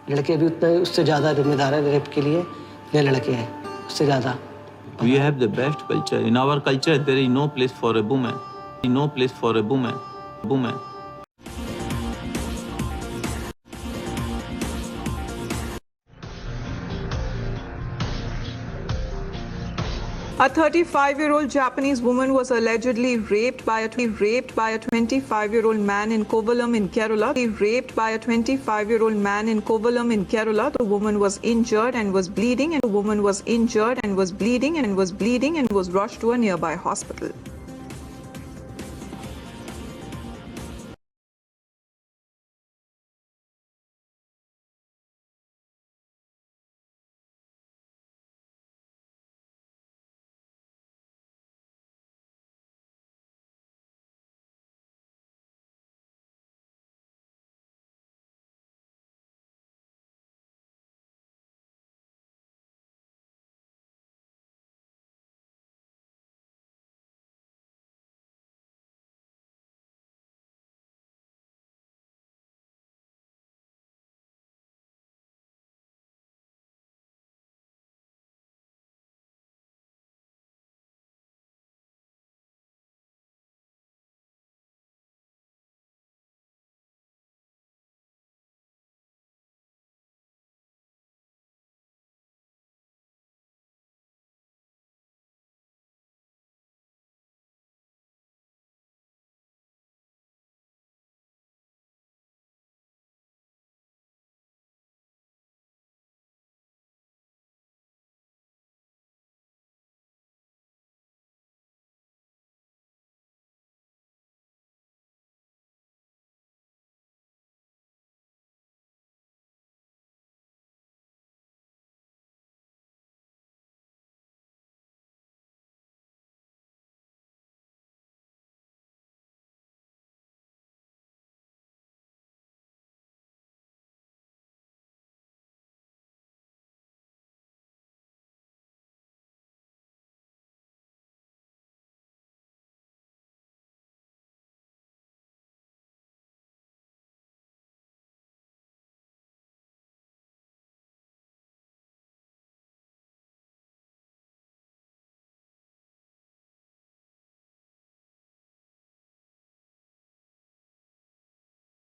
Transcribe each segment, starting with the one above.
लड़के भी उतने उससे ज़्यादा जिम्मेदार है रेप के लिए, ये लड़के हैं उससे ज़्यादा। We have the best culture. In our culture, there is no place for a woman. No place for a woman. Woman. A 35-year-old Japanese woman was allegedly raped by a 25-year-old man in Kovalam in Kerala. Raped by a 25-year-old man in Kovalam in Kerala. The woman was injured and was bleeding, and was rushed to a nearby hospital.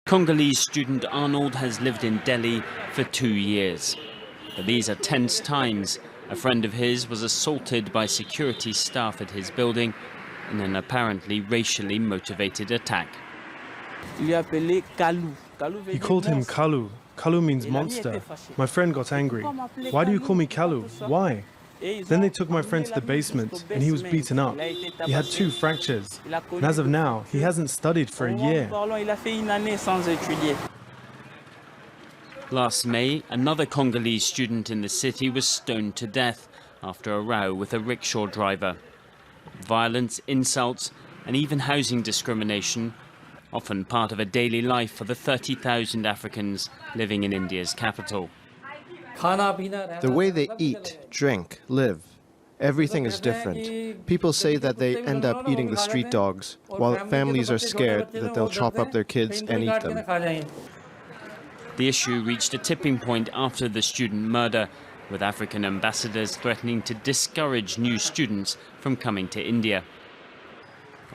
Congolese student Arnold has lived in Delhi for 2 years. But these are tense times. A friend of his was assaulted by security staff at his building in an apparently racially motivated attack. He called him Kalu. Kalu means monster. My friend got angry. Why do you call me Kalu? Why? Then they took my friend to the basement and he was beaten up. He had 2 fractures. And as of now, he hasn't studied for a year. Last May, another Congolese student in the city was stoned to death after a row with a rickshaw driver. Violence, insults, and even housing discrimination, often part of a daily life for the 30,000 Africans living in India's capital. The way they eat, drink, live, everything is different. People say that they end up eating the street dogs, while families are scared that they'll chop up their kids and eat them. The issue reached a tipping point after the student murder, with African ambassadors threatening to discourage new students from coming to India.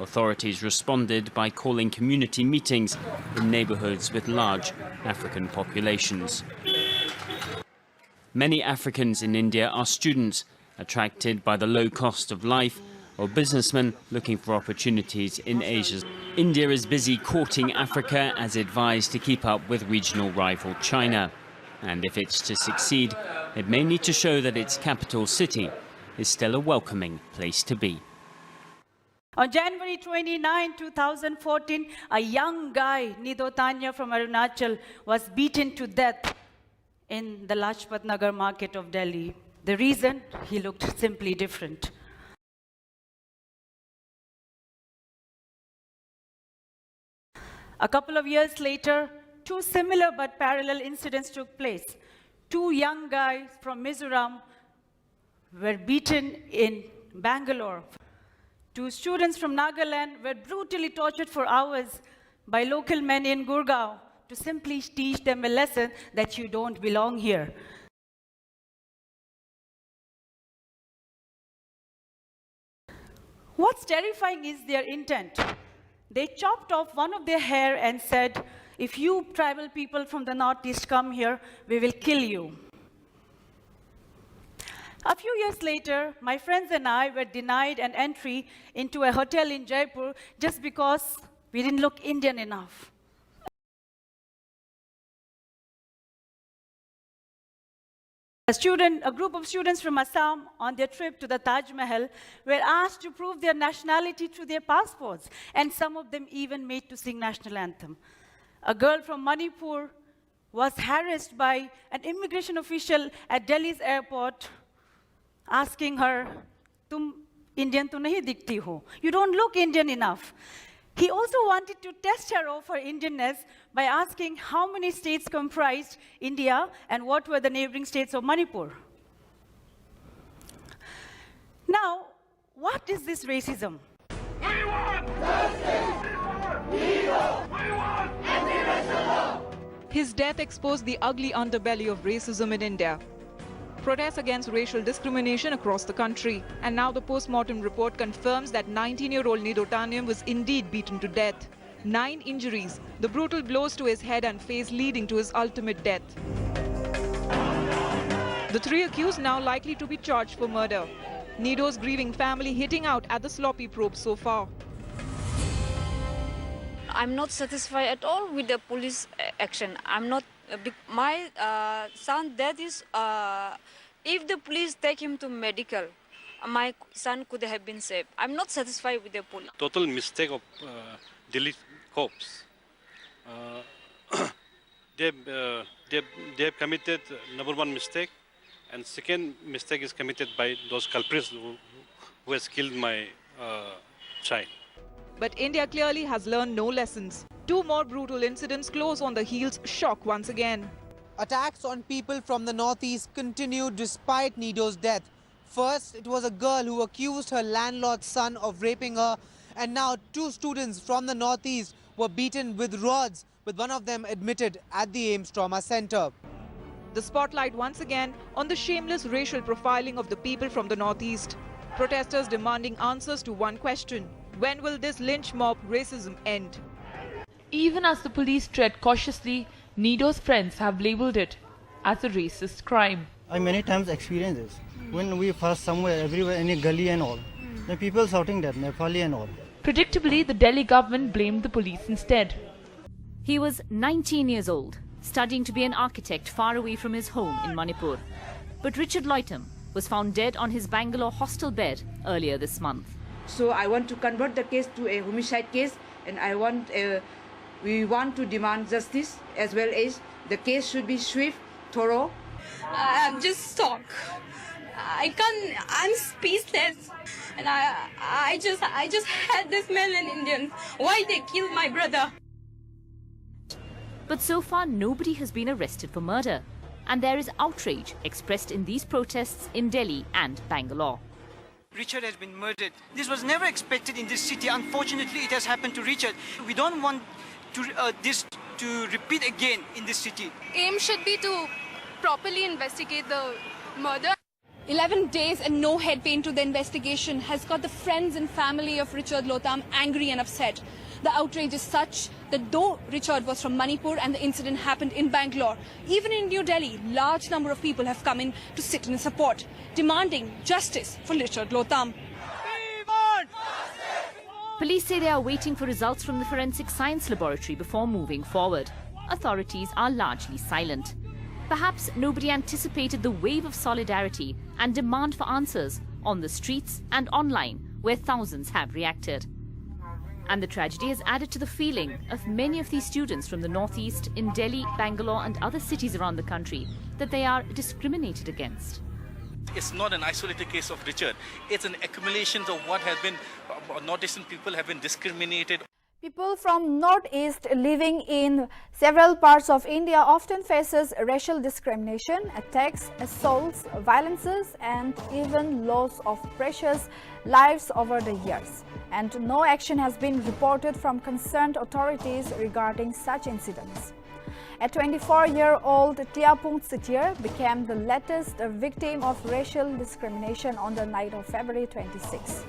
Authorities responded by calling community meetings in neighborhoods with large African populations. Many Africans in India are students, attracted by the low cost of life, or businessmen looking for opportunities in Asia. India is busy courting Africa as advised to keep up with regional rival China. And if it's to succeed, it may need to show that its capital city is still a welcoming place to be. On January 29, 2014, a young guy, Nido Tanya from Arunachal, was beaten to death in the Lajpat Nagar market of Delhi. The reason? He looked simply different. A couple of years later, 2 similar but parallel incidents took place. 2 young guys from Mizoram were beaten in Bangalore. 2 students from Nagaland were brutally tortured for hours by local men in Gurgaon. to simply teach them a lesson that you don't belong here. What's terrifying is their intent. They chopped off one of their hair and said, if you tribal people from the Northeast come here, we will kill you. A few years later, my friends and I were denied an entry into a hotel in Jaipur just because we didn't look Indian enough. A group of students from Assam on their trip to the Taj Mahal were asked to prove their nationality through their passports, and some of them even made to sing national anthem. A girl from Manipur was harassed by an immigration official at Delhi's airport, asking her, "Tum Indian to nahi dikhti ho? You don't look Indian enough." He also wanted to test her of her Indianness by asking how many states comprised India and what were the neighboring states of Manipur. Now, what is this racism? We want justice! We want anti-racism! His death exposed the ugly underbelly of racism in India. Protests against racial discrimination across the country. And now the post-mortem report confirms that 19-year-old Nido Taniam was indeed beaten to death. 9 injuries, the brutal blows to his head and face leading to his ultimate death. The 3 accused now likely to be charged for murder. Nido's grieving family hitting out at the sloppy probe so far. I'm not satisfied at all with the police action. I'm not. My son, that is, if the police take him to medical, my son could have been saved. I'm not satisfied with the police. Total mistake of Delhi cops. They have committed number 1 mistake, and second mistake is committed by those culprits who has killed my child. But India clearly has learned no lessons. 2 more brutal incidents close on the heels, shock once again. Attacks on people from the northeast continued despite Nido's death. First, it was a girl who accused her landlord's son of raping her, and now 2 students from the northeast were beaten with rods, with one of them admitted at the AIIMS Trauma Center. The spotlight once again on the shameless racial profiling of the people from the northeast. Protesters demanding answers to one question: when will this lynch mob racism end? Even as the police tread cautiously, Nido's friends have labelled it as a racist crime. I many times experienced this. When we pass somewhere, everywhere, any gully and all, the people shouting that, Nepali and all. Predictably, the Delhi government blamed the police instead. He was 19 years old, studying to be an architect far away from his home in Manipur. But Richard Loitam was found dead on his Bangalore hostel bed earlier this month. So I want to convert the case to a homicide case, and we want to demand justice, as well as the case should be swift, thorough. I'm just stuck. I'm speechless. And I just had this man in Indian. Why they killed my brother? But so far nobody has been arrested for murder. And there is outrage expressed in these protests in Delhi and Bangalore. Richard has been murdered. This was never expected in this city. Unfortunately, it has happened to Richard. We don't want this to repeat again in this city. Aim should be to properly investigate the murder. 11 days and no head pay into the investigation has got the friends and family of Richard Loitam angry and upset. The outrage is such that though Richard was from Manipur and the incident happened in Bangalore, even in New Delhi, large number of people have come in to sit in support, demanding justice for Richard Loitam. Police say they are waiting for results from the forensic science laboratory before moving forward. Authorities are largely silent. Perhaps nobody anticipated the wave of solidarity and demand for answers on the streets and online, where thousands have reacted. And the tragedy has added to the feeling of many of these students from the northeast in Delhi, Bangalore and other cities around the country that they are discriminated against. It's not an isolated case of Richard. It's an accumulation of what has been, northeastern people have been discriminated. People from northeast living in several parts of India often faces racial discrimination, attacks, assaults, violences and even loss of precious lives over the years. And no action has been reported from concerned authorities regarding such incidents. A 24-year-old Tiapung Sitir became the latest victim of racial discrimination on the night of February 26.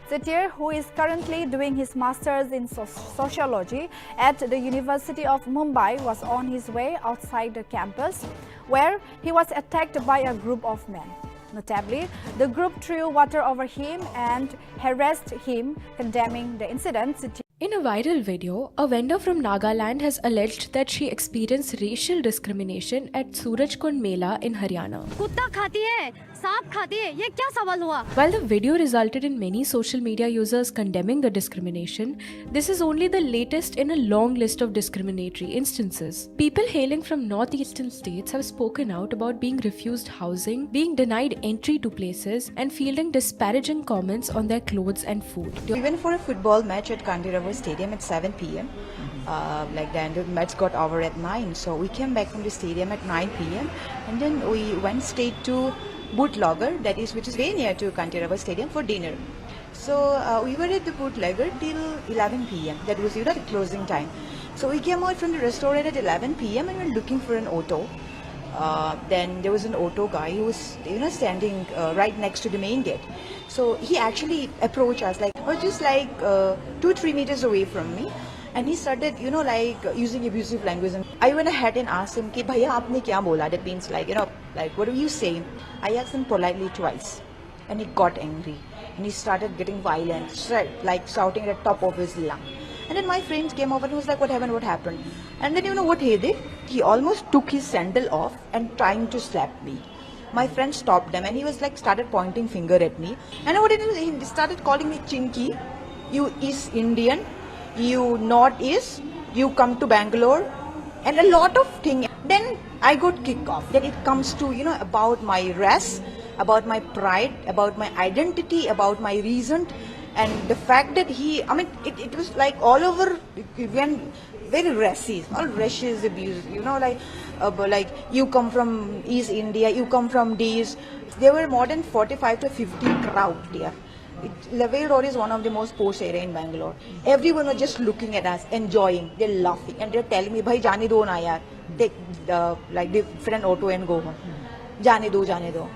Sitir, who is currently doing his master's in sociology at the University of Mumbai, was on his way outside the campus where he was attacked by a group of men. Notably, the group threw water over him and harassed him, condemning the incident. In a viral video, a vendor from Nagaland has alleged that she experienced racial discrimination at Surajkund Mela in Haryana. कुत्ता खाती है, सांप खाती है, ये क्या सवाल हुआ? While the video resulted in many social media users condemning the discrimination, this is only the latest in a long list of discriminatory instances. People hailing from northeastern states have spoken out about being refused housing, being denied entry to places, and fielding disparaging comments on their clothes and food. We went for a football match at Kandirava Stadium at 7 p.m. The match got over at 9, so we came back from the stadium at 9 p.m. and then we went straight to Bootlegger, which is very near to Kandirava Stadium, for dinner. So we were at the Bootlegger till 11 p.m. That was the closing time. So we came out from the restaurant at 11 p.m. and we were looking for an auto. Then there was an auto guy who was standing right next to the main gate. So he actually approached us just 2-3 meters away from me, and he started using abusive language. And I went ahead and asked him कि भैया आपने क्या बोला? That means what do you say? I asked him politely twice, and he got angry and he started getting violent, shouting at the top of his lungs. And then my friend came over and was like, what happened? And then you know what he did? He almost took his sandal off and trying to slap me. My friend stopped him and he was started pointing finger at me. And what he did, he started calling me Chinky, you East Indian, you Northeast, you come to Bangalore, and a lot of things. Then I got kicked off. Then it comes to, about my race, about my pride, about my identity, about my reason. And the fact that it was all over, when very racist, all racist abuse, you come from East India, you come from these. There were more than 45 to 50 crowd there. Lavelle Road is one of the most posh area in Bangalore. Everyone was just looking at us, enjoying, they're laughing, and they're telling me, bhai jane do na yaar, take different auto and go home. Jane do.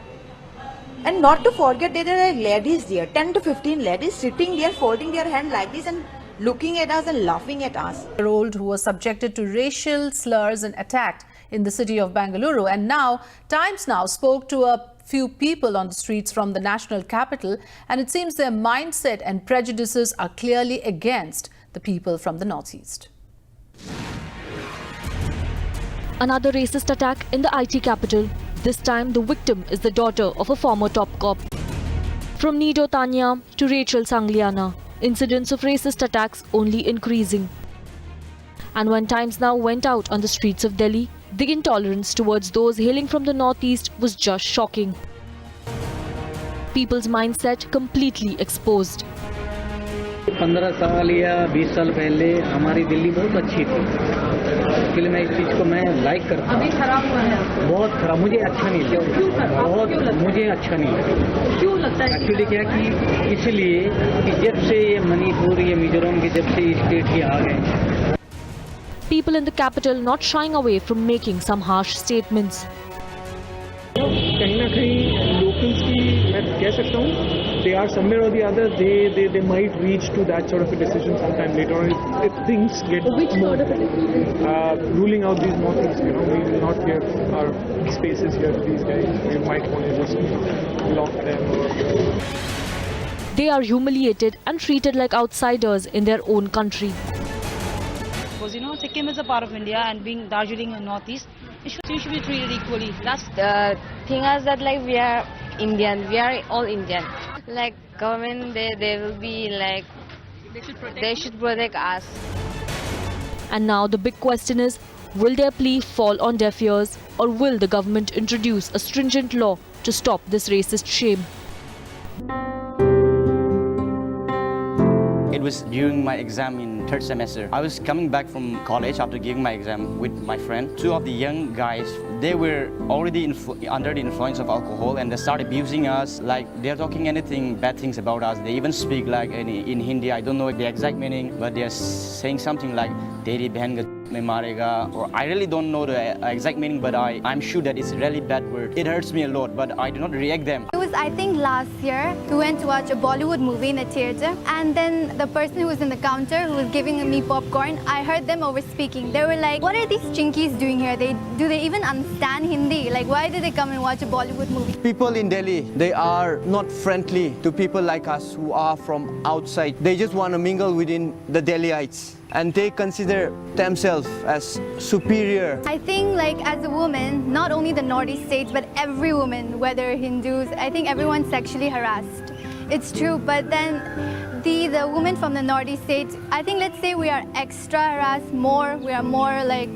And not to forget, there are ladies there, 10 to 15 ladies sitting there, folding their hand like this and looking at us and laughing at us. Who was subjected to racial slurs and attacked in the city of Bengaluru. And now, Times Now spoke to a few people on the streets from the national capital, and it seems their mindset and prejudices are clearly against the people from the northeast. Another racist attack in the IT capital. This time, the victim is the daughter of a former top cop. From Nido Tanya to Rachel Sangliana, incidents of racist attacks only increasing. And when Times Now went out on the streets of Delhi, the intolerance towards those hailing from the northeast was just shocking. People's mindset completely exposed. 15 साल या 20 साल पहले हमारी दिल्ली बहुत अच्छी थी, इसलिए मैं इस चीज़ को मैं लाइक करता हूँ। अभी खराब हुआ है, बहुत खराब, मुझे अच्छा नहीं लगता, बहुत मुझे अच्छा नहीं लगता। क्यों लगता है? एक्चुअली क्या कि इसलिए कि जब से ये मणिपुर या मिजोरम के जब से स्टेट ये आ गए। People in the capital not shying away from making some harsh statements. कहीं ना कहीं locals की मैं कह सकता हूँ, they are somewhere or the other, they might reach to that sort of a decision sometime later on if things get more, ruling out these northeast, we will not give our spaces here to these guys. We might want to just lock them. They are humiliated and treated like outsiders in their own country. Because Sikkim is a part of India, and being Darjeeling in northeast, it should be treated equally. That's the thing is that we are Indian, we are all Indian. Government, they will be they should protect us. And now the big question is, will their plea fall on deaf ears, or will the government introduce a stringent law to stop this racist shame? It was during my exam in 3rd semester. I was coming back from college after giving my exam with my friend. Two of the young guys, they were already under the influence of alcohol, and they started abusing us. They're talking anything, bad things about us. They even speak in Hindi. I don't know the exact meaning, but they're saying something like, Teri behan Me marega, or I really don't know the exact meaning, but I'm sure that it's a really bad word. It hurts me a lot, but I do not react them. It was, I think, last year. We went to watch a Bollywood movie in the theatre, and then the person who was in the counter who was giving me popcorn, I heard them over speaking. They were like, "What are these chinkies doing here? Do they even understand Hindi? Like, why did they come and watch a Bollywood movie?" People in Delhi, they are not friendly to people like us who are from outside. They just want to mingle within the Delhiites, and they consider themselves as superior. I think, like, as a woman, not only the Northeast states, but every woman, whether Hindus, I think everyone's sexually harassed. It's true, but then the women from the Northeast states, I think, let's say we are extra harassed more. We are more like,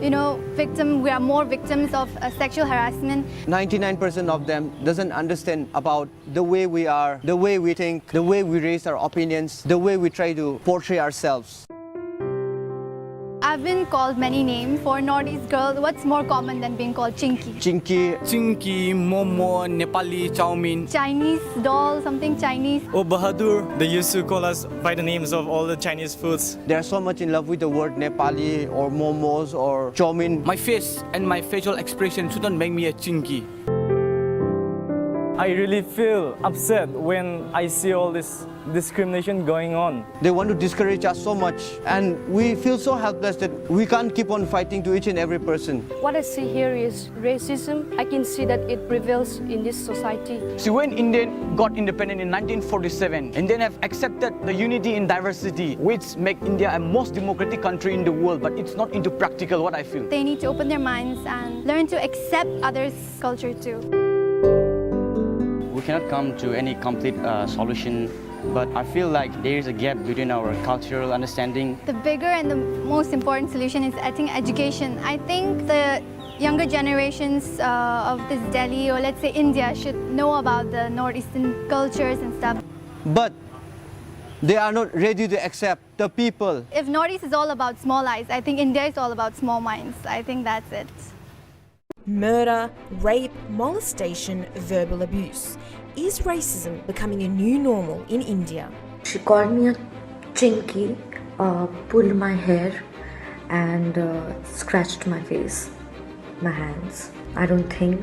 we are more victims of sexual harassment. 99% of them doesn't understand about the way we are, the way we think, the way we raise our opinions, the way we try to portray ourselves. I've been called many names. For Northeast girls, what's more common than being called chinky? Chinky, momo, Nepali, chowmin. Chinese doll, something Chinese. Oh, Bahadur. They used to call us by the names of all the Chinese foods. They're so much in love with the word Nepali or momos or chowmin. My face and my facial expression shouldn't make me a chinky. I really feel upset when I see all this discrimination going on. They want to discourage us so much, and we feel so helpless that we can't keep on fighting to each and every person. What I see here is racism. I can see that it prevails in this society. See, when India got independent in 1947, Indians have accepted the unity in diversity, which make India a most democratic country in the world, but it's not into practical, what I feel. They need to open their minds and learn to accept others' culture too. We cannot come to any complete solution, but I feel like there is a gap between our cultural understanding. The bigger and the most important solution is, I think, education. I think the younger generations of this Delhi, or let's say India, should know about the Northeastern cultures and stuff. But they are not ready to accept the people. If Northeast is all about small eyes, I think India is all about small minds. I think that's it. Murder, rape, molestation, verbal abuse. Is racism becoming a new normal in India? She called me a chinky, pulled my hair and scratched my face, my hands. I don't think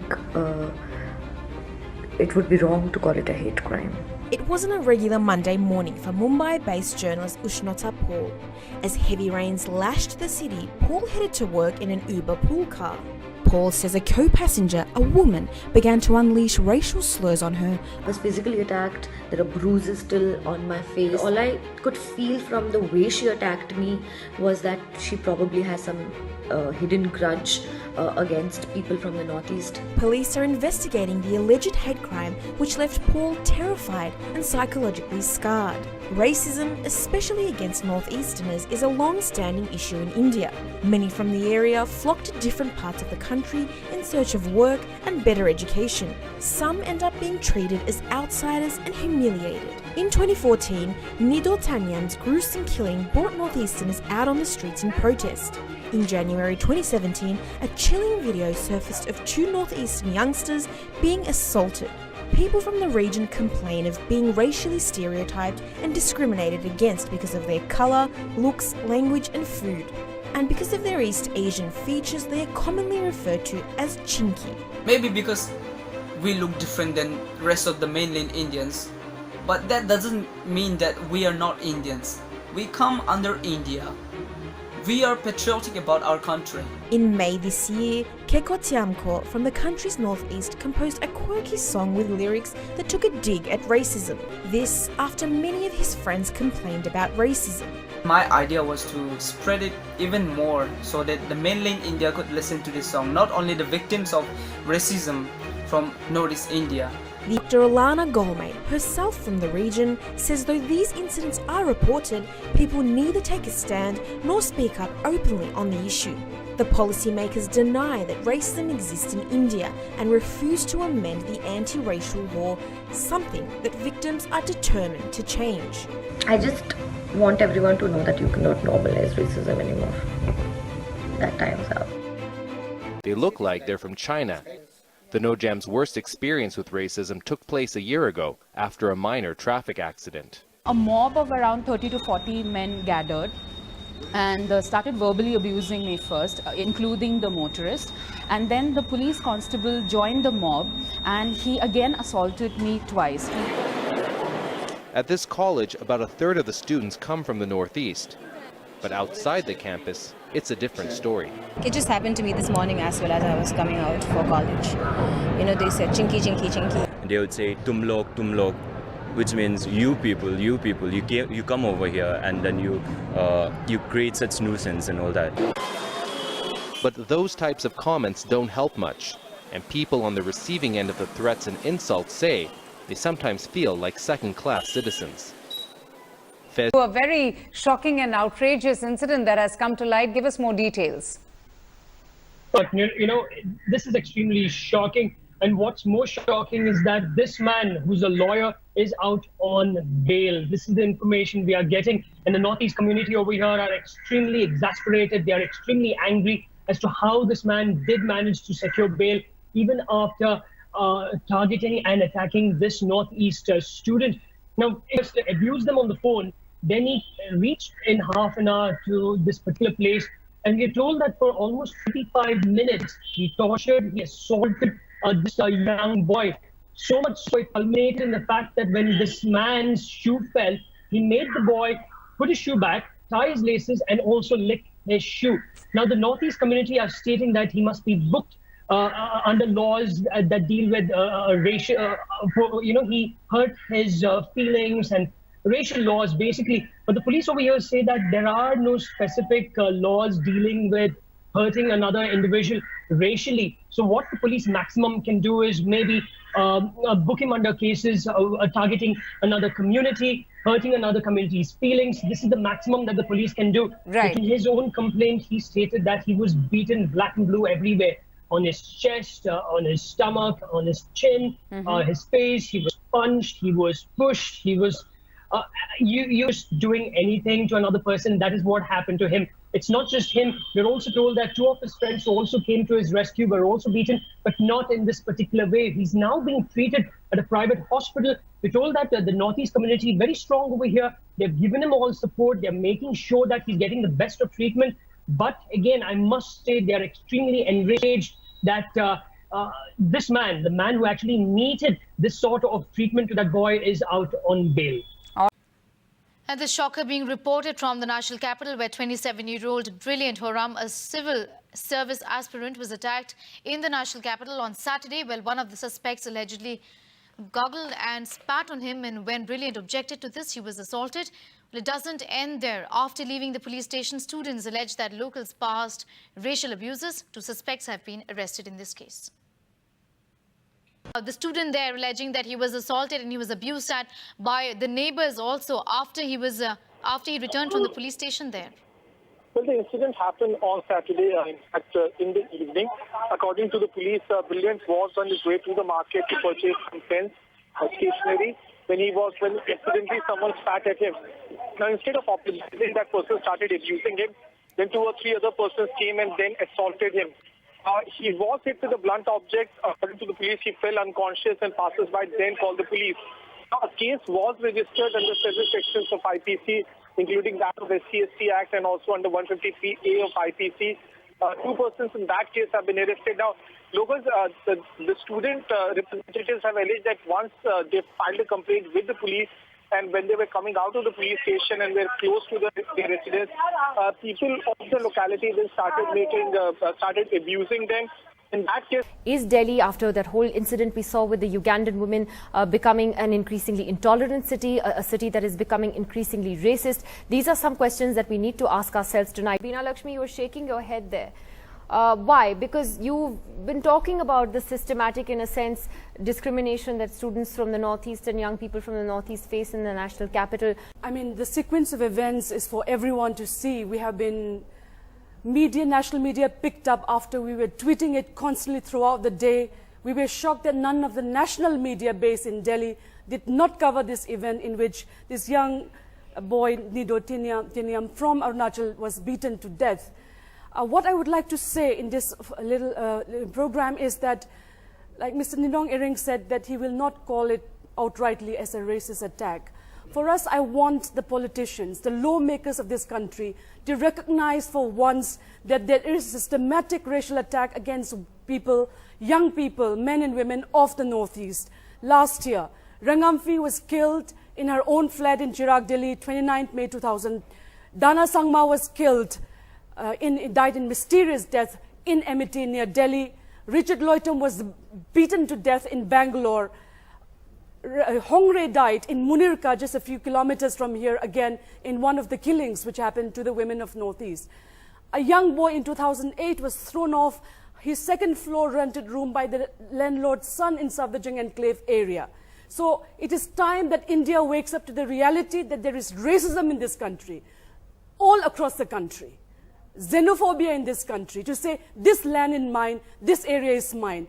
it would be wrong to call it a hate crime. It wasn't a regular Monday morning for Mumbai-based journalist Ushnota Paul. As heavy rains lashed the city, Paul headed to work in an Uber pool car. Paul says a co-passenger, a woman, began to unleash racial slurs on her. I was physically attacked. There are bruises still on my face. All I could feel from the way she attacked me was that she probably has some hidden grudge against people from the Northeast. Police are investigating the alleged hate crime, which left Paul terrified and psychologically scarred. Racism, especially against Northeasterners, is a long-standing issue in India. Many from the area flock to different parts of the country in search of work and better education. Some end up being treated as outsiders and humiliated. In 2014, Nido Tanyam's gruesome killing brought Northeasterners out on the streets in protest. In January 2017, a chilling video surfaced of two Northeastern youngsters being assaulted. People from the region complain of being racially stereotyped and discriminated against because of their colour, looks, language and food. And because of their East Asian features, they are commonly referred to as chinky. Maybe because we look different than the rest of the mainland Indians, but that doesn't mean that we are not Indians. We come under India. We are patriotic about our country. In May this year, Keko Tiamko from the country's northeast composed a quirky song with lyrics that took a dig at racism. This after many of his friends complained about racism. My idea was to spread it even more so that the mainland India could listen to this song, not only the victims of racism from Northeast India. Dr. Alana Golmay, herself from the region, says though these incidents are reported, people neither take a stand nor speak up openly on the issue. The policymakers deny that racism exists in India and refuse to amend the anti-racial law, something that victims are determined to change. I just want everyone to know that you cannot normalize racism anymore. That time's up. They look like they're from China. The No-Jam's worst experience with racism took place a year ago after a minor traffic accident. A mob of around 30 to 40 men gathered and started verbally abusing me first, including the motorist. And then the police constable joined the mob and he again assaulted me twice. At this college, about a third of the students come from the Northeast. But outside the campus, it's a different story. It just happened to me this morning as well as I was coming out for college. You know, they said chinky, chinky, chinky. They would say tum log, which means you people, you come over here and then you create such nuisance and all that. But those types of comments don't help much, and people on the receiving end of the threats and insults say they sometimes feel like second-class citizens. A very shocking and outrageous incident that has come to light. Give us more details. But, you know, this is extremely shocking. And what's more shocking is that this man, who's a lawyer, is out on bail. This is the information we are getting. And the Northeast community over here are extremely exasperated. They are extremely angry as to how this man did manage to secure bail, even after targeting and attacking this Northeast student. Now, if he abused them on the phone, then he reached in half an hour to this particular place, and we're told that for almost 35 minutes, he tortured, he assaulted this young boy. So much so it culminated in the fact that when this man's shoe fell, he made the boy put his shoe back, tie his laces, and also lick his shoe. Now, the Northeast community are stating that he must be booked under laws that deal with racial, he hurt his feelings and racial laws, basically. But the police over here say that there are no specific laws dealing with hurting another individual racially. So what the police maximum can do is maybe book him under cases targeting another community, hurting another community's feelings. This is the maximum that the police can do. Right. But in his own complaint, he stated that he was beaten black and blue everywhere. On his chest, on his stomach, on his chin, his face. He was punched, he was pushed, he was just doing anything to another person. That is what happened to him. It's not just him. We're also told that two of his friends who also came to his rescue were also beaten, but not in this particular way. He's now being treated at a private hospital. We're told that the Northeast community is very strong over here. They've given him all support. They're making sure that he's getting the best of treatment. But again, I must say they're extremely enraged that this man, the man who actually needed this sort of treatment to that boy, is out on bail. And the shocker being reported from the national capital, where 27-year-old Brilliant Horam, a civil service aspirant, was attacked in the national capital on Saturday. Well, one of the suspects allegedly goggled and spat on him, and when Brilliant objected to this, he was assaulted. Well, it doesn't end there. After leaving the police station, students allege that locals passed racial abuses. Two suspects have been arrested in this case. The student there alleging that he was assaulted and he was abused at by the neighbors also after he returned from the police station there. Well, the incident happened on Saturday, in the evening. According to the police, Brilliant was on his way to the market to purchase some pens, stationery, when incidentally someone spat at him. Now, instead of apologizing, that person started abusing him. Then 2 or 3 other persons came and then assaulted him. He was hit with a blunt object. According to the police, he fell unconscious, and passers-by then called the police. Now, a case was registered under several sections of IPC, including that of SC/ST Act and also under 153A of IPC. 2 persons in that case have been arrested. Now, locals, the student representatives have alleged that once they filed a complaint with the police, and when they were coming out of the police station and were close to their residence, people of the locality then started abusing them. In that case, is Delhi, after that whole incident we saw with the Ugandan women, becoming an increasingly intolerant city, a city that is becoming increasingly racist? These are some questions that we need to ask ourselves tonight. Beena Lakshmi, you were shaking your head there. Why? Because you've been talking about the systematic, in a sense, discrimination that students from the Northeast and young people from the Northeast face in the national capital. I mean, the sequence of events is for everyone to see. We have been, national media picked up after we were tweeting it constantly throughout the day. We were shocked that none of the national media base in Delhi did not cover this event in which this young boy, Nido Tiniam from Arunachal, was beaten to death. What I would like to say in this little program is that, like Mr. Nidong Iring said, that he will not call it outrightly as a racist attack. For us, I want the politicians, the lawmakers of this country to recognize for once that there is systematic racial attack against people, young people, men and women of the Northeast. Last year, Rangamfi was killed in her own flat in Chirag, Delhi, 29th May 2000. Dana Sangma was killed, died in mysterious death in Amity near Delhi. Richard Loitam was beaten to death in Bangalore. Hongre died in Munirka, just a few kilometers from here, again in one of the killings which happened to the women of Northeast. A young boy in 2008 was thrown off his second-floor rented room by the landlord's son in Safdarjung Enclave area. So it is time that India wakes up to the reality that there is racism in this country, all across the country. Xenophobia in this country, to say this land is mine, this area is mine.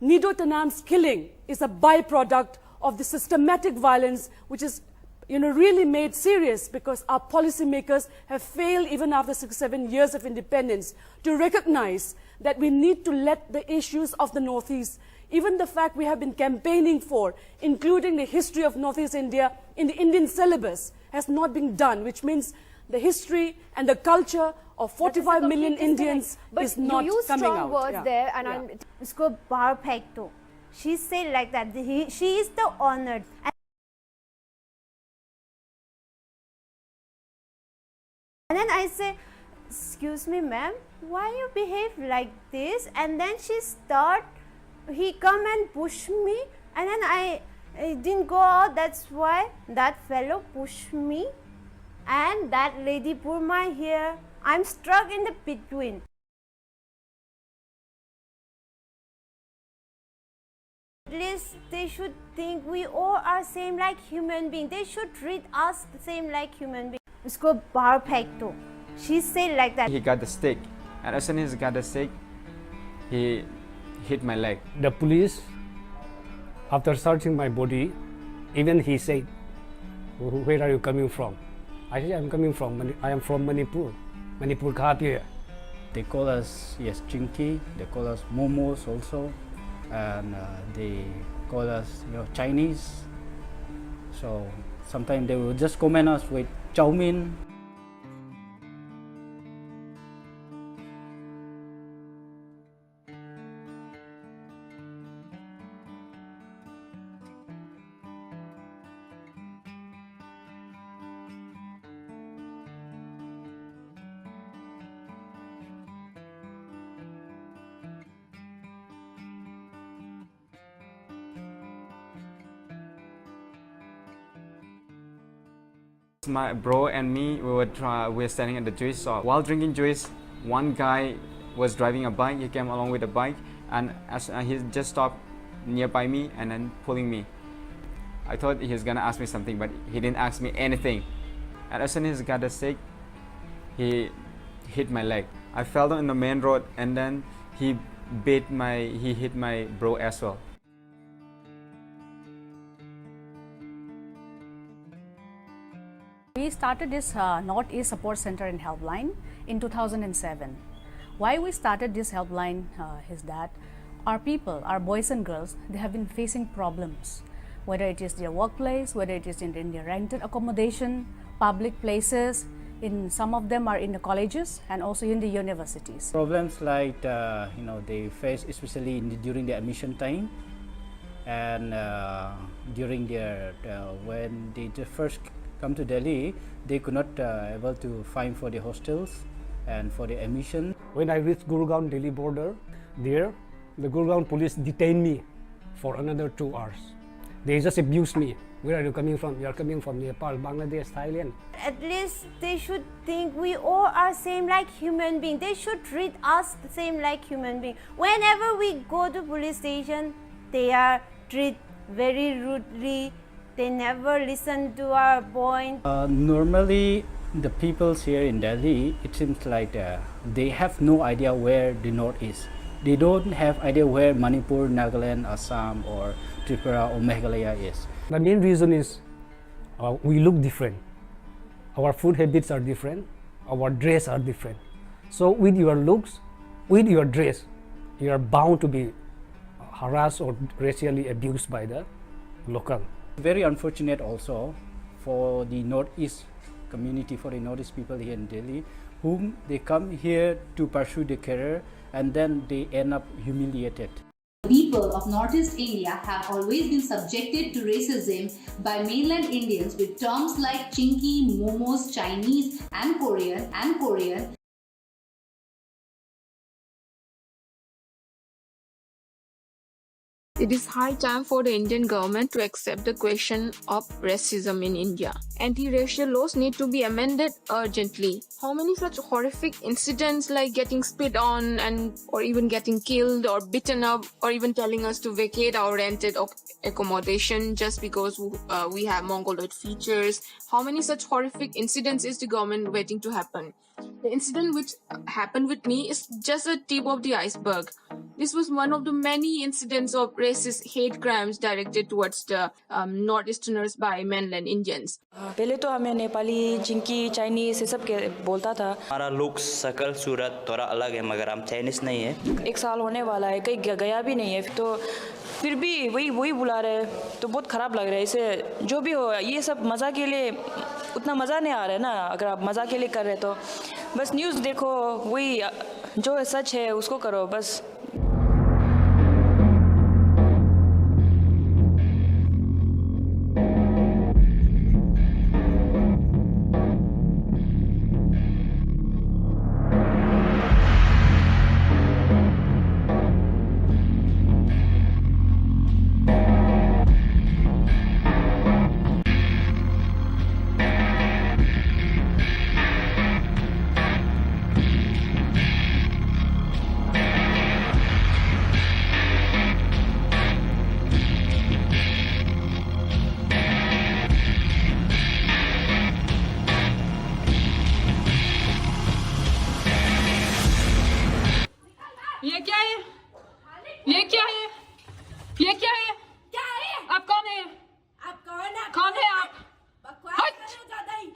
Nido Tanam's killing is a byproduct of the systematic violence which is really made serious because our policymakers have failed even after 6-7 years of independence to recognize that we need to let the issues of the Northeast, even the fact we have been campaigning for, including the history of Northeast India in the Indian syllabus, has not been done, which means the history and the culture of 45 million Indians is not you use coming strong out. out. words there, and I'm usko bahar phek do. She said like that. She is the honored. And then I say, excuse me, ma'am, why you behave like this? And then he come and push me, and then I didn't go out. That's why that fellow pushed me, and that lady pulled my hair. I'm stuck in the between. At least they should think we all are same like human beings. They should treat us the same like human beings. Usko bahar phek do. She said like that. He got the stick, and as soon as he got the stick, he hit my leg. The police, after searching my body, even he said, "Where are you coming from?" I said, I am from Manipur, Manipur Khatir. They call us, yes, Chinky. They call us Momos also, and they call us, Chinese. So sometimes they will just comment us with chow mein. My bro and me, we were standing at the juice shop. While drinking juice, one guy was driving a bike. He came along with a bike, and he just stopped nearby me and then pulling me. I thought he was gonna ask me something, but he didn't ask me anything. And as soon as he got the stick, he hit my leg. I fell down in the main road, and then he hit my bro as well. We started this Northeast Support Center and Helpline in 2007. Why we started this helpline is that our people, our boys and girls, they have been facing problems, whether it is their workplace, whether it is in their rented accommodation, public places. In some of them are in the colleges and also in the universities. Problems like they face, especially during the admission time, and during their when they first come to Delhi, they could not able to find for the hostels and for the admission. When I reached Gurugram Delhi border, there the Gurugram police detained me for another 2 hours. They just abused me. Where are you coming from? You are coming from Nepal, Bangladesh, Thailand. At least they should think we all are same like human beings. They should treat us the same like human beings. Whenever we go to police station, they are treated very rudely. They never listen to our point. Normally, the peoples here in Delhi, it seems like they have no idea where the north is. They don't have idea where Manipur, Nagaland, Assam, or Tripura or Meghalaya is. The main reason is we look different. Our food habits are different. Our dress are different. So with your looks, with your dress, you are bound to be harassed or racially abused by the local. Very unfortunate also for the Northeast community, for the Northeast people here in Delhi, whom they come here to pursue their career and then they end up humiliated. People of Northeast India have always been subjected to racism by mainland Indians with terms like Chinky, Momos, Chinese and Korean. It is high time for the Indian government to accept the question of racism in India. Anti-racial laws need to be amended urgently. How many such horrific incidents like getting spit on or even getting killed or beaten up or even telling us to vacate our rented accommodation just because we have mongoloid features? How many such horrific incidents is the government waiting to happen? The incident which happened with me is just a tip of the iceberg. This was one of the many incidents of racist hate crimes directed towards the Northeasterners by mainland Indians. पहले तो हमें Nepali, Chinki, Chinese ये सब बोलता था. हमारा look, शकल, सूरत थोड़ा अलग है मगर हम चाइनीज नहीं है. 1 साल होने वाला है, कहीं गया भी नहीं है, तो फिर भी वही बुला रहे, तो बहुत खराब लग रहा है. इसे जो भी हो, ये सब मज़ा के लिए उतना मज़ा नहीं आ रहा है ना. अगर आप मज़ा के लिए कर रहे तो बस न्यूज़ देखो, वही जो सच है उसको करो बस. ये क्या है? ये क्या है? ये क्या है? क्या है? आप कौन है? आप कौन है? कौन है आप? बकवास ज़्यादा ही.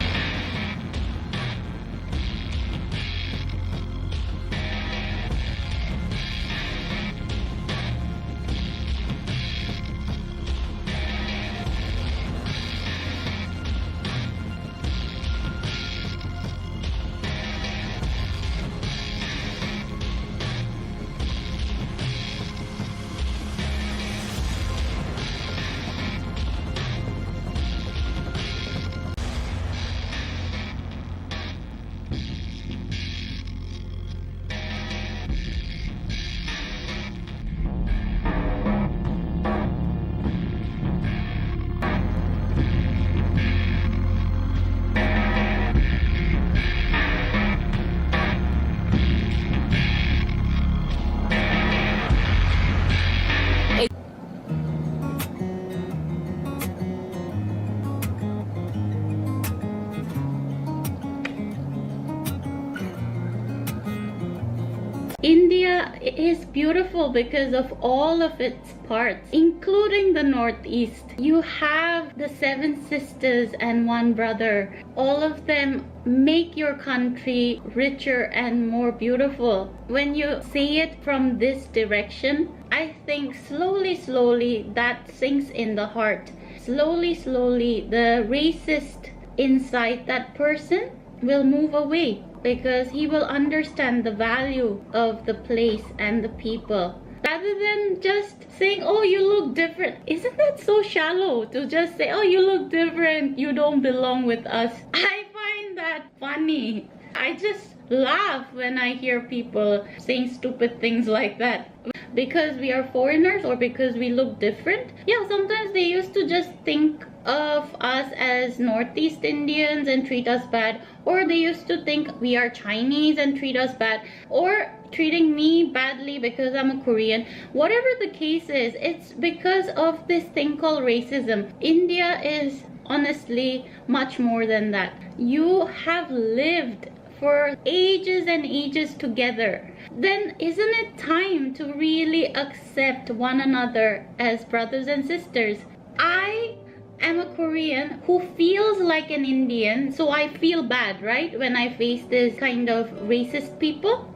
India is beautiful because of all of its parts, including the Northeast. You have the 7 sisters and 1 brother. All of them make your country richer and more beautiful. When you see it from this direction, I think slowly that sinks in the heart. Slowly, the racist inside that person will move away, because he will understand the value of the place and the people. Rather than just saying, oh, you look different. Isn't that so shallow to just say, oh, you look different, you don't belong with us? I find that funny. I just laugh when I hear people saying stupid things like that. Because we are foreigners or because we look different? Yeah, sometimes they used to just think of us as Northeast Indians and treat us bad, or they used to think we are Chinese and treat us bad, or treating me badly because I'm a Korean. Whatever the case is, it's because of this thing called racism. India is honestly much more than that. You have lived for ages and ages together. Then isn't it time to really accept one another as brothers and sisters? I am a Korean who feels like an Indian, so I feel bad, right, when I face this kind of racist people.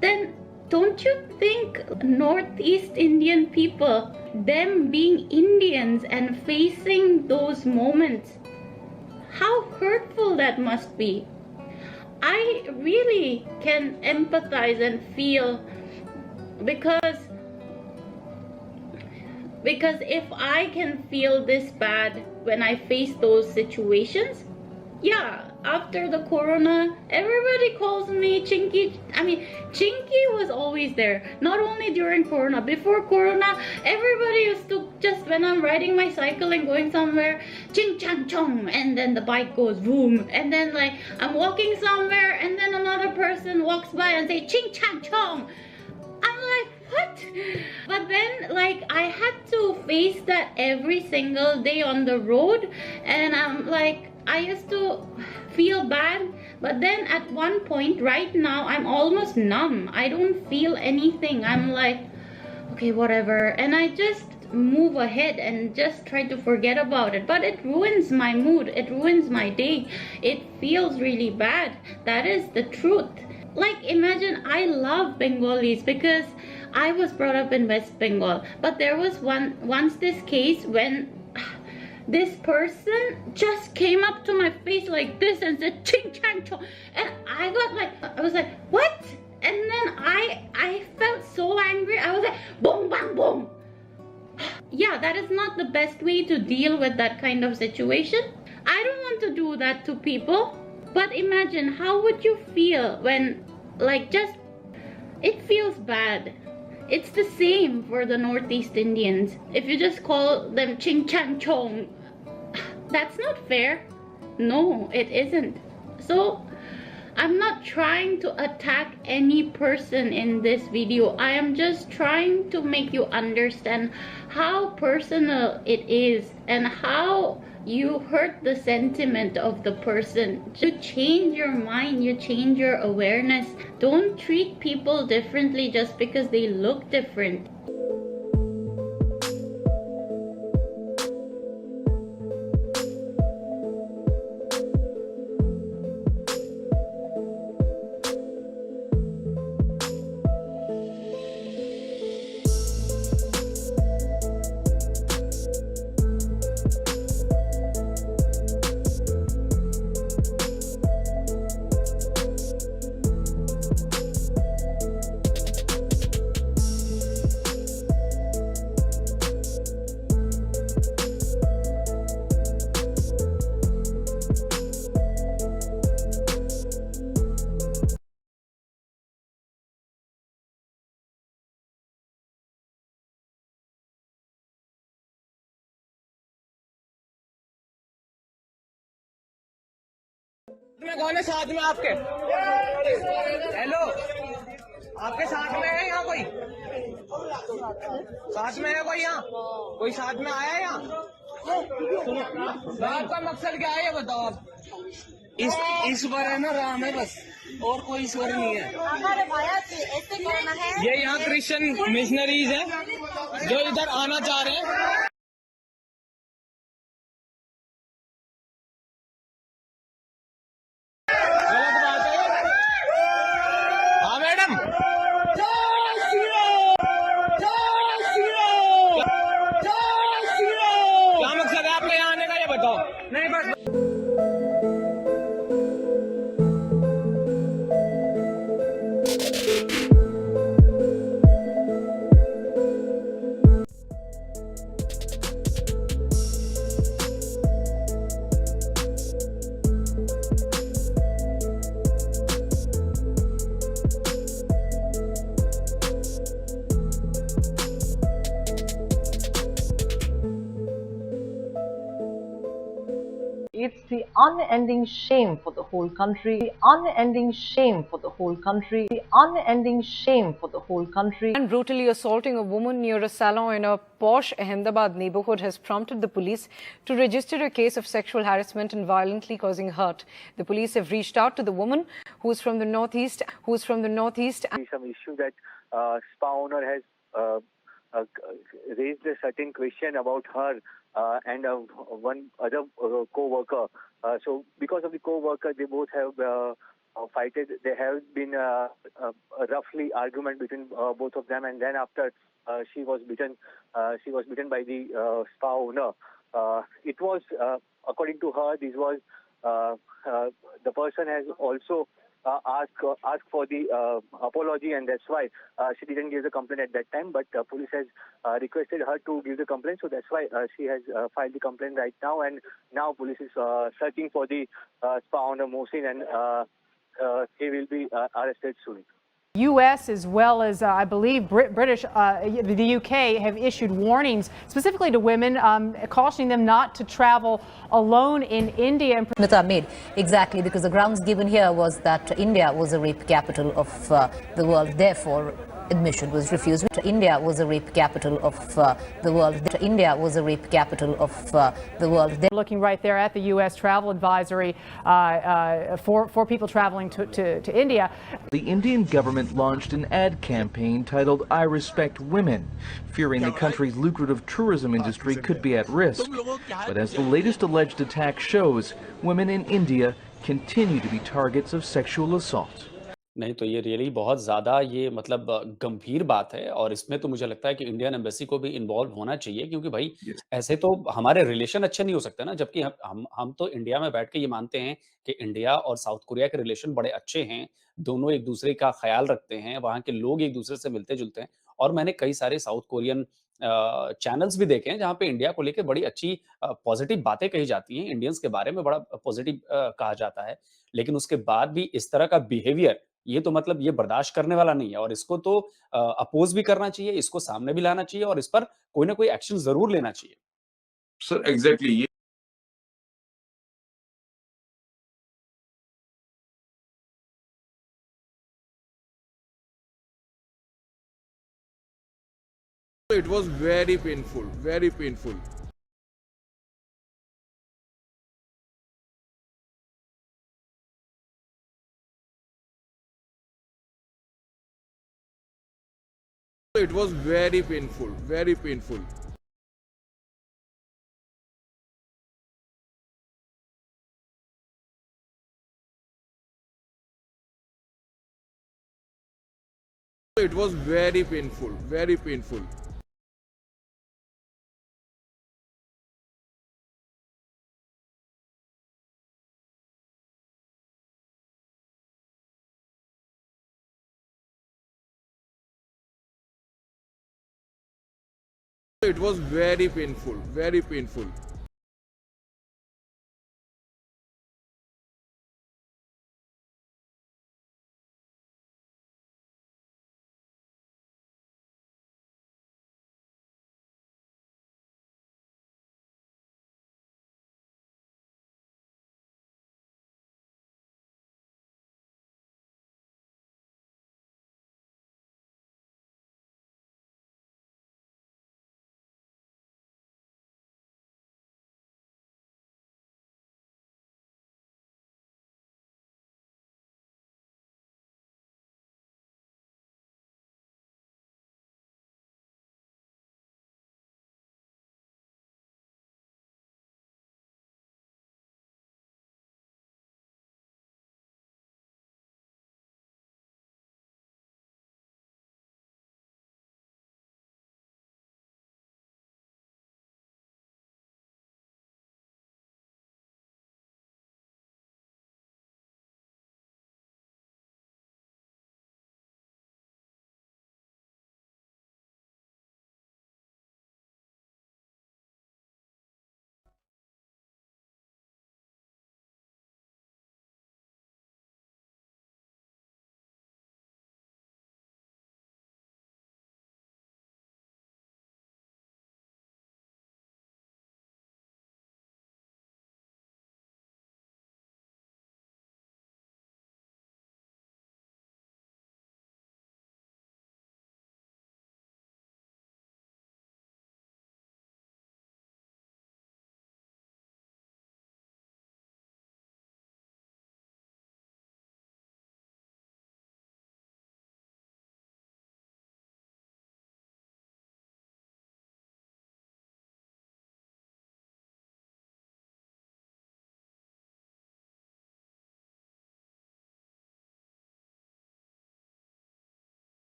Then don't you think Northeast Indian people, them being Indians and facing those moments, how hurtful that must be. I really can empathize and feel because if I can feel this bad when I face those situations, yeah, after the corona, everybody calls me Chinky. I mean, Chinky was always there. Not only during corona, before corona, everybody used to just, when I'm riding my cycle and going somewhere, ching chang chong, and then the bike goes boom. And then like, I'm walking somewhere and then another person walks by and say ching chang chong. I'm like, what? But then like I had to face that every single day on the road, and I'm like, I used to feel bad, but then at one point right now I'm almost numb. I don't feel anything. I'm like, okay, whatever, and I just move ahead and just try to forget about it. But it ruins my mood, it ruins my day, it feels really bad. That is the truth. Like, imagine, I love Bengalis because I was brought up in West Bengal, but there was once this case when this person just came up to my face like this and said ching chang chong, and I got like, I was like, what? And then I felt so angry. I was like, boom bang boom. Yeah, that is not the best way to deal with that kind of situation. I don't want to do that to people. But imagine, how would you feel when, like, just, it feels bad. It's the same for the Northeast Indians. If you just call them ching chang chong, that's not fair. No, it isn't. So, I'm not trying to attack any person in this video. I am just trying to make you understand how personal it is and how you hurt the sentiment of the person. You change your mind, you change your awareness. Don't treat people differently just because they look different. में कौन है साथ में आपके? Hello, आपके साथ में है यहाँ कोई? साथ में है कोई यहाँ? कोई साथ में आया है यहाँ? आपका मकसद क्या है ये बताओ आप? ईश्वर है ना, राम है बस, और कोई ईश्वर नहीं है। ये यहाँ क्रिश्चियन मिशनरीज हैं जो इधर आना चाह रहे हैं। It's the unending shame for the whole country, the unending shame for the whole country, the unending shame for the whole country. And brutally assaulting a woman near a salon in a posh Ahmedabad neighborhood has prompted the police to register a case of sexual harassment and violently causing hurt. The police have reached out to the woman who is from the northeast, Some issue that spa owner has raised a certain question about her and one other co-worker. So because of the co-worker, they both have fighted. There have been a roughly argument between both of them, and then after she was beaten by the spa owner. It was, according to her, this was the person has also asked for the apology, and that's why she didn't give the complaint at that time. But police has requested her to give the complaint, so that's why she has filed the complaint right now. And now police is searching for the spa owner Mohsin, and he will be arrested soon. U.S. as well as, I believe, British, the U.K. have issued warnings specifically to women, cautioning them not to travel alone in India. Mita made exactly because the grounds given here was that India was a rape capital of the world. Therefore, admission was refused. India was a rape capital of the world. India was a rape capital of the world. Looking right there at the U.S. travel advisory for people traveling to India. The Indian government launched an ad campaign titled "I Respect Women," fearing the country's lucrative tourism industry could be at risk. But as the latest alleged attack shows, women in India continue to be targets of sexual assault. नहीं तो ये really बहुत ज़्यादा ये मतलब गंभीर बात है और इसमें तो मुझे लगता है कि इंडियन एम्बेसी को भी इन्वॉल्व होना चाहिए क्योंकि भाई ऐसे तो हमारे रिलेशन अच्छे नहीं हो सकते ना जबकि हम तो इंडिया में बैठ के ये मानते हैं कि इंडिया और साउथ कोरिया के रिलेशन बड़े अच्छे हैं, दोनों एक दूसरे का ख्याल रखते हैं, वहाँ के लोग एक दूसरे से मिलते जुलते हैं और मैंने कई सारे साउथ कोरियन चैनल्स भी देखे हैं जहाँ पे इंडिया को लेकर बड़ी अच्छी पॉजिटिव बातें कही जाती हैं, इंडियंस के बारे में बड़ा पॉजिटिव कहा जाता है, लेकिन उसके बाद भी इस तरह का बिहेवियर ये तो मतलब ये बर्दाश्त करने वाला नहीं है और इसको तो अपोज भी करना चाहिए, इसको सामने भी लाना चाहिए और इस पर कोई ना कोई एक्शन जरूर लेना चाहिए। सर एग्जैक्टली ये It was very painful, very painful. It was very painful, very painful. It was very painful, very painful. It was very painful, very painful.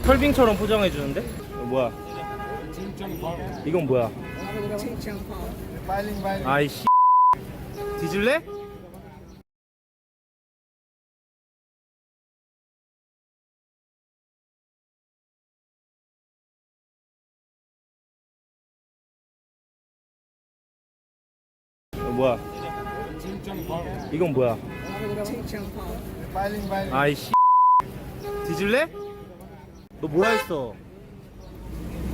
털빙처럼 포장해 주는데? 뭐야? 이건 뭐야? 아이씨. 뒤질래? 뭐야? 이건 뭐야? 아이씨. 뒤질래? 너 뭐라 했어?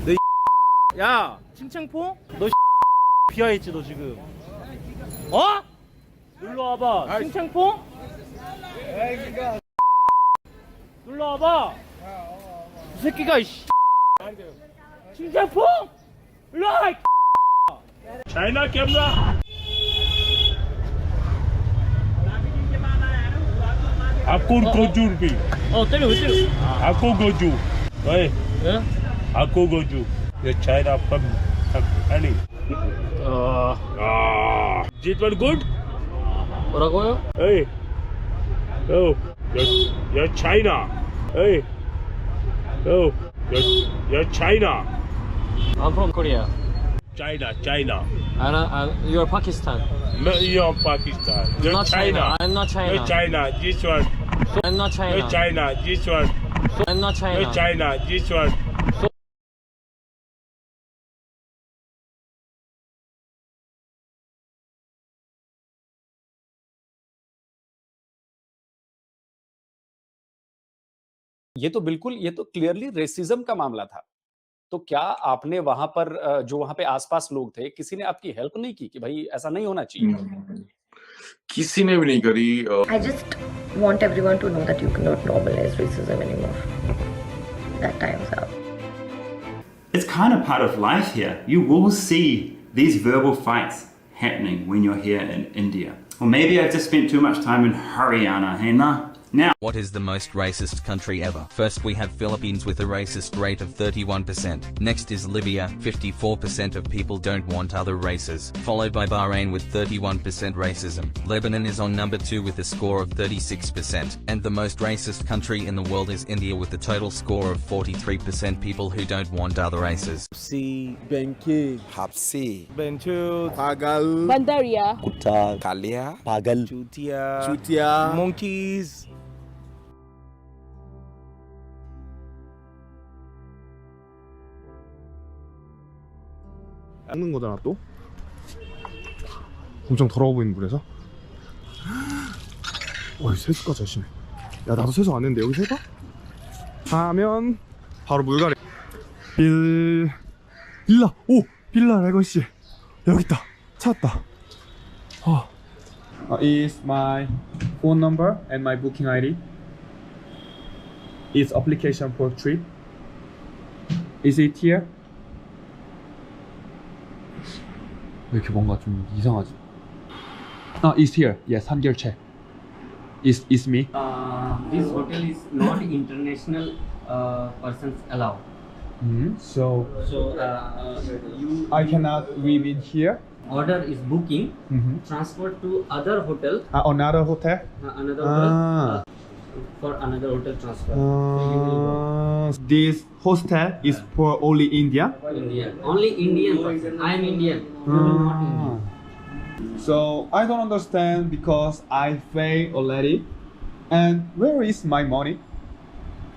너 야, 칭칭포? 너 비하했지 너 지금? 어? 놀러 와봐. 칭칭포? 놀러 와봐. 이 새끼가 이씨. 칭칭포? 일로 와. China camera आपको गोजू भी 때려 왜 때려? आपको गोजू ओए 예? आपको गोजू ये China from any it was good 뭐라고요? hey oh you're China hey oh you're China I'm from Korea. China And you're Pakistan. no you're Pakistan you're not China. I'm not China. you're China this one I'm not China. you're China this one I'm not China. you're China this one ये तो clearly racism का मामला था। तो क्या आपने वहां पर जो वहां पे आसपास लोग थे, किसी ने आपकी हेल्प नहीं की कि भाई ऐसा नहीं होना चाहिए? किसी ने भी नहीं करी I just want everyone to know that you cannot normalize racism anymore. That time's up. It's kind of part of life here. You will see these verbal fights happening when you're here in India. Or maybe I've just spent too much time in Haryana, hey nah. Now, what is the most racist country ever? First we have Philippines with a racist rate of 31%. Next is Libya, 54% of people don't want other races. Followed by Bahrain with 31% racism. Lebanon is on number 2 with a score of 36%. And the most racist country in the world is India with a total score of 43% people who don't want other races. Hapsi, Benki, Hapsi, Benchu, Pagal, Bandaria, Kuta, Kalia, Pagal, Chutia, Monkeys. 먹는 거잖아 또? 엄청 더러워 보이는 물에서? 와 세수까지 하시네. 야 나도 세수 안 했는데 여기서 해봐? 하면 바로 물갈이. 빌라 오! 빌라 레거시 여기 있다 찾았다. Is my phone number and my booking ID. Is application for trip. Is it here? 왜 이렇게 뭔가 좀 이상하지? It's here. Yes, 한결채. Is me. This hotel is not international persons allowed. So you I cannot live in here. Order is booking. Transport to other hotel. Another hotel. Another hotel. For another hotel transfer. This hostel is for only India. Indian. Only Indian person. I am Indian. You are not Indian. So I don't understand because I pay already. And where is my money?